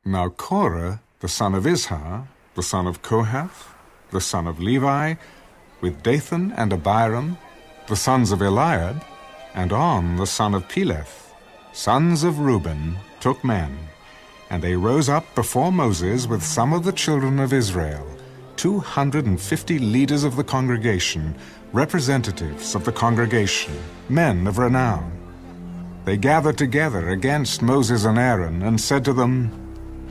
Now Korah, the son of Izhar, the son of Kohath, the son of Levi, with Dathan and Abiram, the sons of Eliab, and On, the son of Peleth, sons of Reuben, took men, and they rose up before Moses with some of the children of Israel, 250 leaders of the congregation, representatives of the congregation, men of renown. They gathered together against Moses and Aaron and said to them,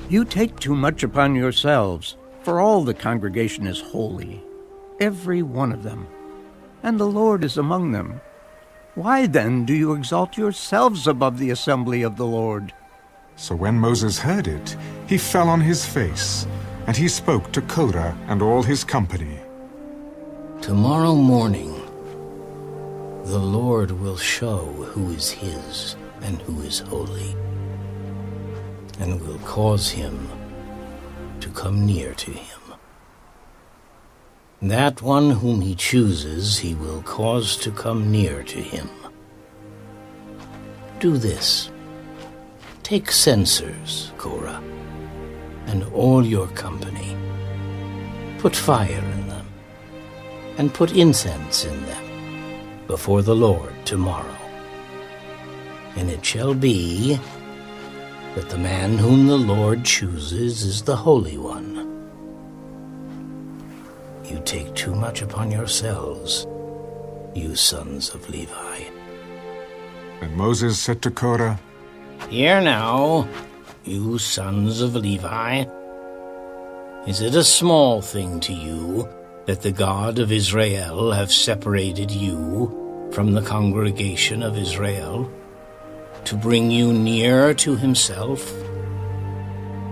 "You take too much upon yourselves, for all the congregation is holy, every one of them, and the Lord is among them. Why then do you exalt yourselves above the assembly of the Lord?" So when Moses heard it, he fell on his face, and he spoke to Korah and all his company. Tomorrow morning, the Lord will show who is his and who is holy, and will cause him to come near to him. That one whom he chooses, he will cause to come near to him. Do this. Take censers, Korah, and all your company. Put fire in them, and put incense in them before the Lord tomorrow. And it shall be that the man whom the Lord chooses is the Holy One. You take too much upon yourselves, you sons of Levi. And Moses said to Korah, Hear now, you sons of Levi. Is it a small thing to you that the God of Israel have separated you from the congregation of Israel, to bring you near to himself,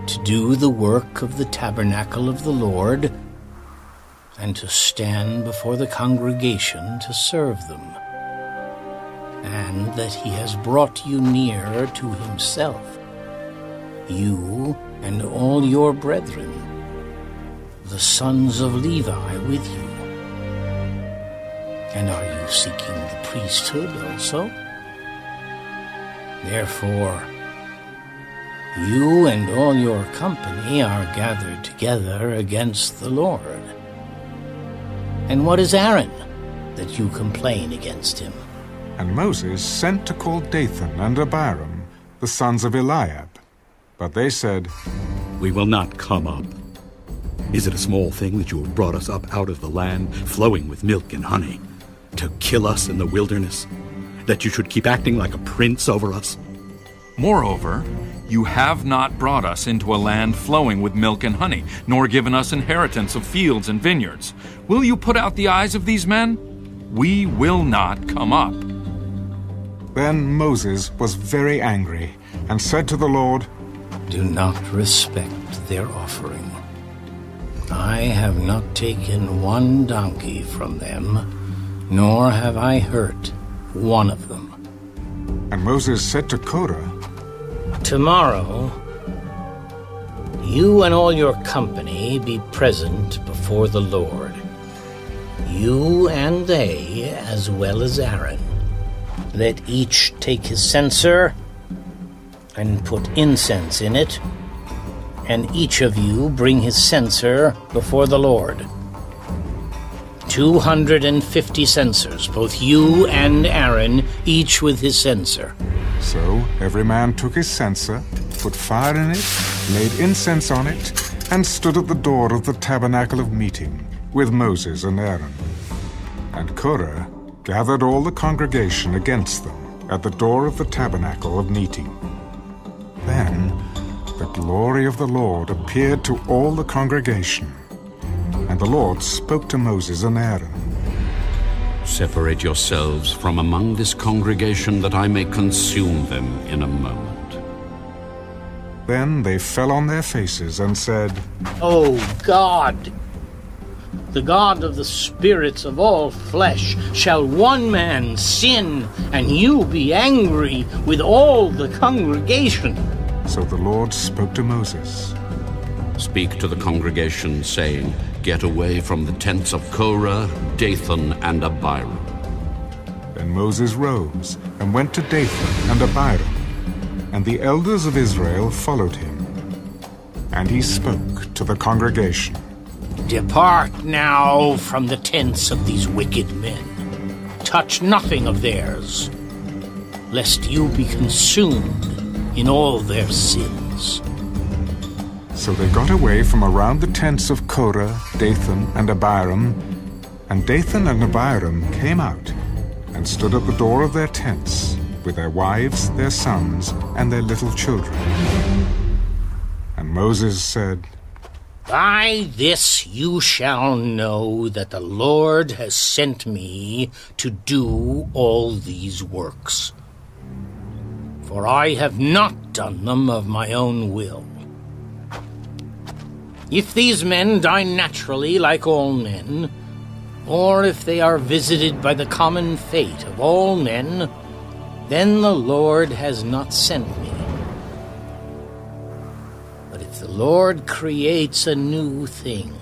to do the work of the tabernacle of the Lord, and to stand before the congregation to serve them, and that he has brought you near to himself, you and all your brethren, the sons of Levi with you? And are you seeking the priesthood also? Therefore, you and all your company are gathered together against the Lord. And what is Aaron, that you complain against him? And Moses sent to call Dathan and Abiram, the sons of Eliab. But they said, We will not come up. Is it a small thing that you have brought us up out of the land flowing with milk and honey, to kill us in the wilderness, that you should keep acting like a prince over us? Moreover, you have not brought us into a land flowing with milk and honey, nor given us inheritance of fields and vineyards. Will you put out the eyes of these men? We will not come up. Then Moses was very angry and said to the Lord, Do not respect their offering. I have not taken one donkey from them, nor have I hurt one of them. And Moses said to Korah, Tomorrow, you and all your company be present before the Lord, you and they, as well as Aaron. Let each take his censer and put incense in it, and each of you bring his censer before the Lord. 250 censers, both you and Aaron, each with his censer. So every man took his censer, put fire in it, laid incense on it, and stood at the door of the tabernacle of meeting with Moses and Aaron. And Korah gathered all the congregation against them at the door of the tabernacle of meeting. Then the glory of the Lord appeared to all the congregation, and the Lord spoke to Moses and Aaron. Separate yourselves from among this congregation, that I may consume them in a moment. Then they fell on their faces and said, O God, the God of the spirits of all flesh, shall one man sin, and you be angry with all the congregation? So the Lord spoke to Moses. Speak to the congregation, saying, Get away from the tents of Korah, Dathan, and Abiram. Then Moses rose and went to Dathan and Abiram, and the elders of Israel followed him. And he spoke to the congregation. Depart now from the tents of these wicked men. Touch nothing of theirs, lest you be consumed in all their sins. So they got away from around the tents of Korah, Dathan, and Abiram, and Dathan and Abiram came out and stood at the door of their tents with their wives, their sons, and their little children. And Moses said, By this you shall know that the Lord has sent me to do all these works. For I have not done them of my own will. If these men die naturally like all men, or if they are visited by the common fate of all men, then the Lord has not sent me. But if the Lord creates a new thing,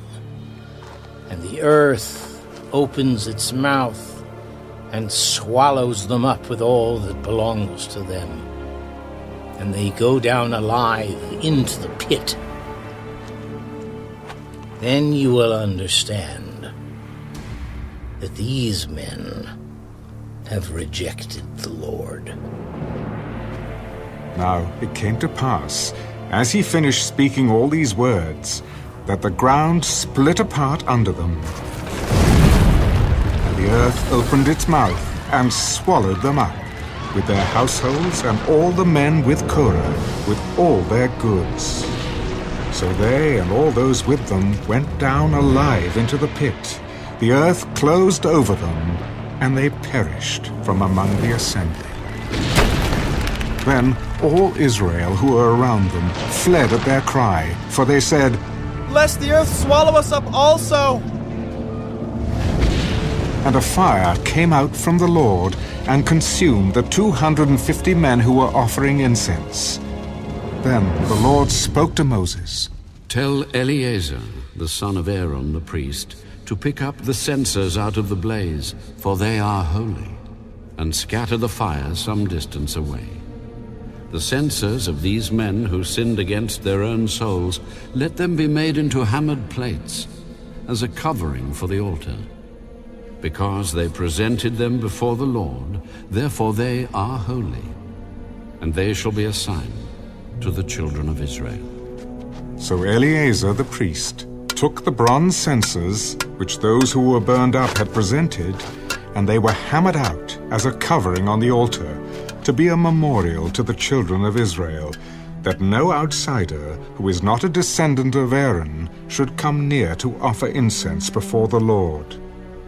and the earth opens its mouth and swallows them up with all that belongs to them, and they go down alive into the pit, then you will understand that these men have rejected the Lord. Now it came to pass, as he finished speaking all these words, that the ground split apart under them, and the earth opened its mouth and swallowed them up, with their households and all the men with Korah, with all their goods. So they and all those with them went down alive into the pit. The earth closed over them, and they perished from among the assembly. Then all Israel who were around them fled at their cry, for they said, Lest the earth swallow us up also! And a fire came out from the Lord and consumed the 250 men who were offering incense. Then the Lord spoke to Moses. Tell Eleazar, the son of Aaron the priest, to pick up the censers out of the blaze, for they are holy, and scatter the fire some distance away. The censers of these men who sinned against their own souls, let them be made into hammered plates, as a covering for the altar. Because they presented them before the Lord, therefore they are holy, and they shall be a sign to the children of Israel. So Eleazar the priest took the bronze censers which those who were burned up had presented, and they were hammered out as a covering on the altar, to be a memorial to the children of Israel, that no outsider who is not a descendant of Aaron should come near to offer incense before the Lord,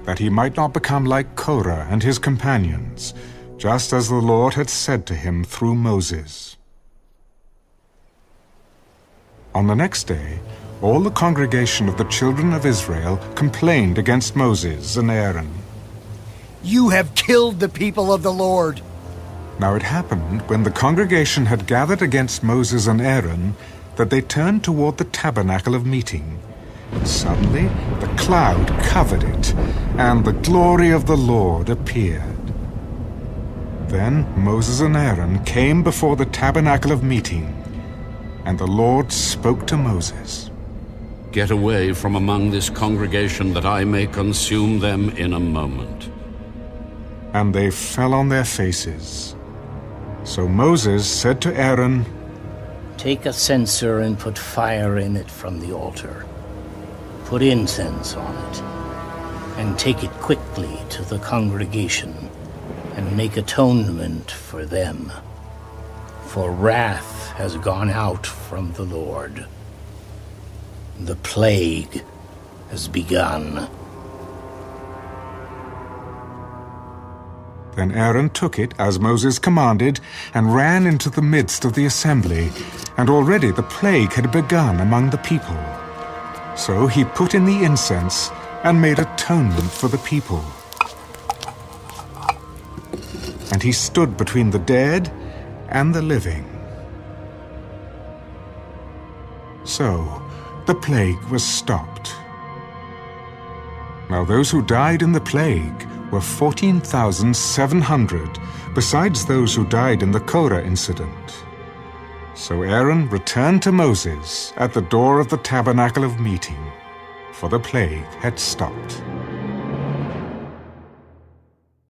that he might not become like Korah and his companions, just as the Lord had said to him through Moses. On the next day, all the congregation of the children of Israel complained against Moses and Aaron. You have killed the people of the Lord. Now it happened, when the congregation had gathered against Moses and Aaron, that they turned toward the tabernacle of meeting. And suddenly the cloud covered it, and the glory of the Lord appeared. Then Moses and Aaron came before the tabernacle of meeting, and the Lord spoke to Moses. Get away from among this congregation, that I may consume them in a moment. And they fell on their faces. So Moses said to Aaron, Take a censer and put fire in it from the altar. Put incense on it, and take it quickly to the congregation, and make atonement for them. For wrath has gone out from the Lord. The plague has begun. Then Aaron took it, as Moses commanded, and ran into the midst of the assembly, and already the plague had begun among the people. So he put in the incense and made atonement for the people. And he stood between the dead and the living. So the plague was stopped. Now those who died in the plague were 14,700, besides those who died in the Korah incident. So Aaron returned to Moses at the door of the tabernacle of meeting, for the plague had stopped.